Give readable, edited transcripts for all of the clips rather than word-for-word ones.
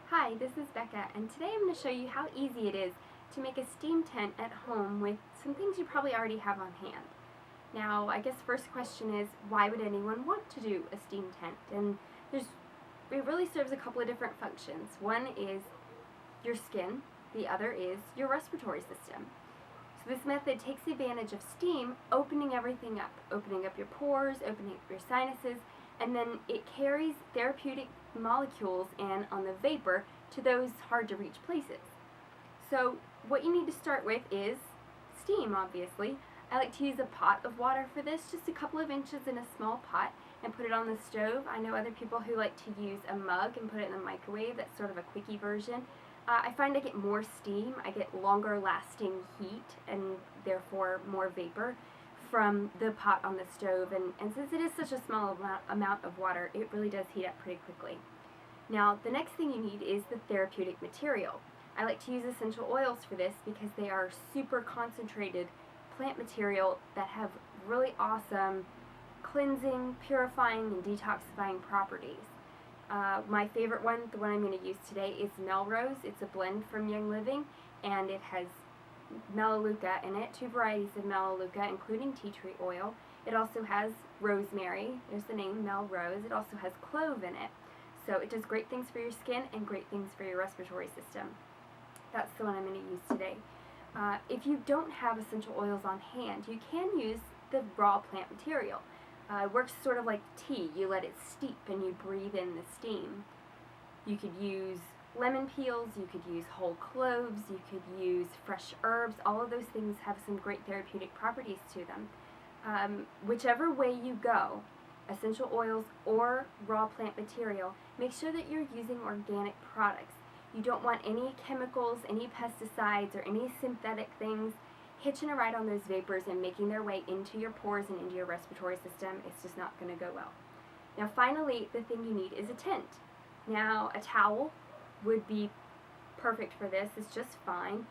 Hi, this is Becca, and today I'm going to show you how easy it is to make a steam tent at home with some things you probably already have on hand. Now, I guess first question is, why would anyone want to do a steam tent? And it really serves a couple of different functions. One is your skin, the other is your respiratory system. So this method takes advantage of steam, opening everything up, opening up your pores, opening up your sinuses, and then it carries therapeutic molecules in on the vapor to those hard to reach places. So what you need to start with is steam, obviously. I like to use a pot of water for this, just a couple of inches in a small pot, and put it on the stove. I know other people who like to use a mug and put it in the microwave. That's sort of a quickie version. I find I get more steam, I get longer lasting heat, and therefore more vapor from the pot on the stove, and since it is such a small amount of water, it really does heat up pretty quickly. Now, the next thing you need is the therapeutic material. I like to use essential oils for this because they are super concentrated plant material that have really awesome cleansing, purifying, and detoxifying properties. My favorite one, the one I'm going to use today, is Melrose. It's a blend from Young Living, and it has melaleuca in it, 2 varieties of melaleuca, including tea tree oil. It also has rosemary, there's the name, Melrose. It also has clove in it. So it does great things for your skin and great things for your respiratory system. That's the one I'm going to use today. If you don't have essential oils on hand, you can use the raw plant material. It works sort of like tea. You let it steep and you breathe in the steam. You could use lemon peels, you could use whole cloves, you could use fresh herbs. All of those things have some great therapeutic properties to them. Whichever way you go, essential oils or raw plant material, make sure that you're using organic products. You don't want any chemicals, any pesticides, or any synthetic things hitching a ride on those vapors and making their way into your pores and into your respiratory system. It's just not going to go well. Now finally, the thing you need is a tent. Now, a towel would be perfect for this. It's just fine.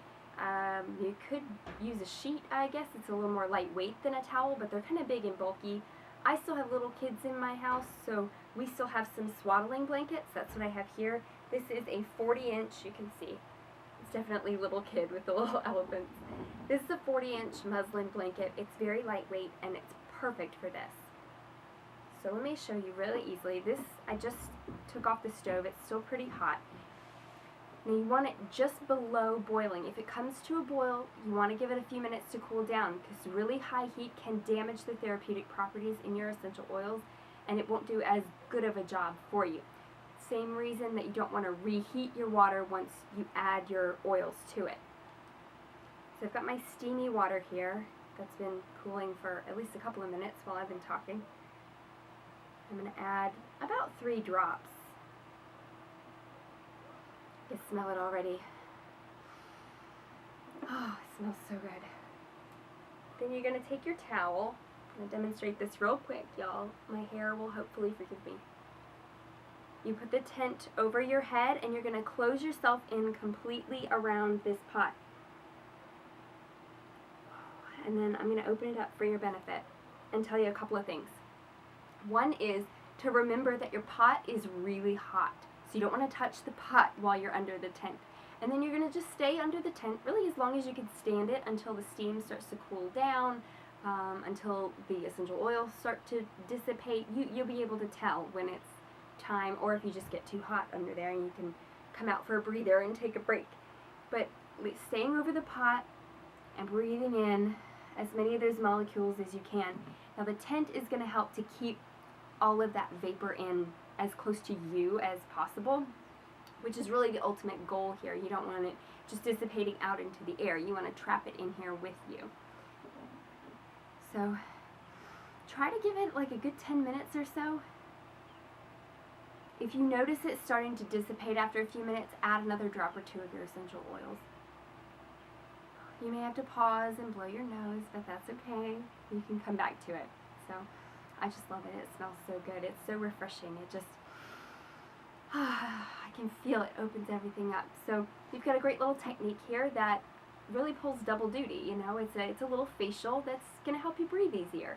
You could use a sheet, I guess. It's a little more lightweight than a towel, but they're kind of big and bulky. I still have little kids in my house, so we still have some swaddling blankets. That's what I have here. This is a 40-inch, you can see. It's definitely little kid with the little elephants. This is a 40-inch muslin blanket. It's very lightweight, and it's perfect for this. So let me show you really easily. This I just took off the stove. It's still pretty hot. Now you want it just below boiling. If it comes to a boil, you want to give it a few minutes to cool down because really high heat can damage the therapeutic properties in your essential oils, and it won't do as good of a job for you. Same reason that you don't want to reheat your water once you add your oils to it. So I've got my steamy water here that's been cooling for at least a couple of minutes while I've been talking. I'm going to add about 3 drops. You can smell it already. Oh, it smells so good. Then you're going to take your towel. I'm going to demonstrate this real quick, y'all. My hair will hopefully forgive me. You put the tent over your head and you're going to close yourself in completely around this pot. And then I'm going to open it up for your benefit and tell you a couple of things. One is to remember that your pot is really hot. So you don't want to touch the pot while you're under the tent. And then you're going to just stay under the tent really as long as you can stand it until the steam starts to cool down, until the essential oils start to dissipate. You'll be able to tell when it's time, or if you just get too hot under there and you can come out for a breather and take a break. But staying over the pot and breathing in as many of those molecules as you can. Now the tent is going to help to keep all of that vapor in as close to you as possible, which is really the ultimate goal here. You don't want it just dissipating out into the air. You want to trap it in here with you. So try to give it like a good 10 minutes or so. If you notice it starting to dissipate after a few minutes, add another drop or 2 of your essential oils. You may have to pause and blow your nose, but that's okay. You can come back to it. So I just love it. It smells so good. It's so refreshing. It just, I can feel it opens everything up. So you've got a great little technique here that really pulls double duty. You know, it's a little facial that's going to help you breathe easier.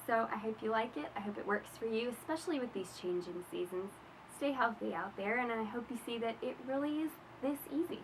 So I hope you like it. I hope it works for you, especially with these changing seasons. stay healthy out there, and I hope you see that it really is this easy.